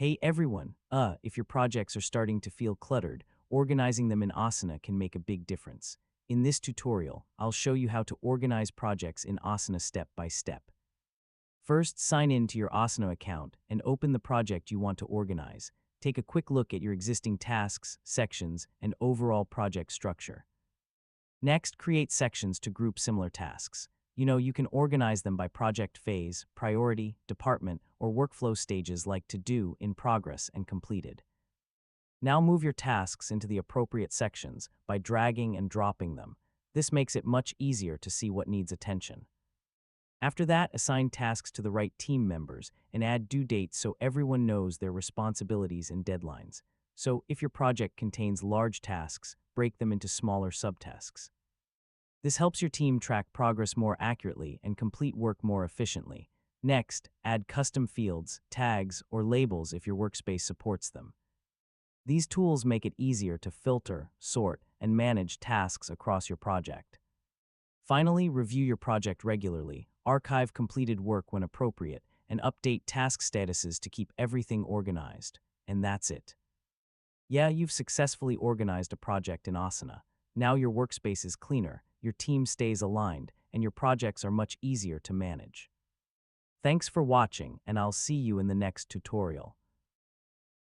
Hey everyone, if your projects are starting to feel cluttered, organizing them in Asana can make a big difference. In this tutorial, I'll show you how to organize projects in Asana step by step. First, sign in to your Asana account and open the project you want to organize. Take a quick look at your existing tasks, sections, and overall project structure. Next, create sections to group similar tasks. You can organize them by project phase, priority, department, or workflow stages like to do, in progress, and completed. Now move your tasks into the appropriate sections by dragging and dropping them. This makes it much easier to see what needs attention. After that, assign tasks to the right team members and add due dates so everyone knows their responsibilities and deadlines. So, if your project contains large tasks, break them into smaller subtasks. This helps your team track progress more accurately and complete work more efficiently. Next, add custom fields, tags, or labels if your workspace supports them. These tools make it easier to filter, sort, and manage tasks across your project. Finally, review your project regularly, archive completed work when appropriate, and update task statuses to keep everything organized. And that's it. Yeah, you've successfully organized a project in Asana. Now your workspace is cleaner, your team stays aligned, and your projects are much easier to manage. Thanks for watching, and I'll see you in the next tutorial.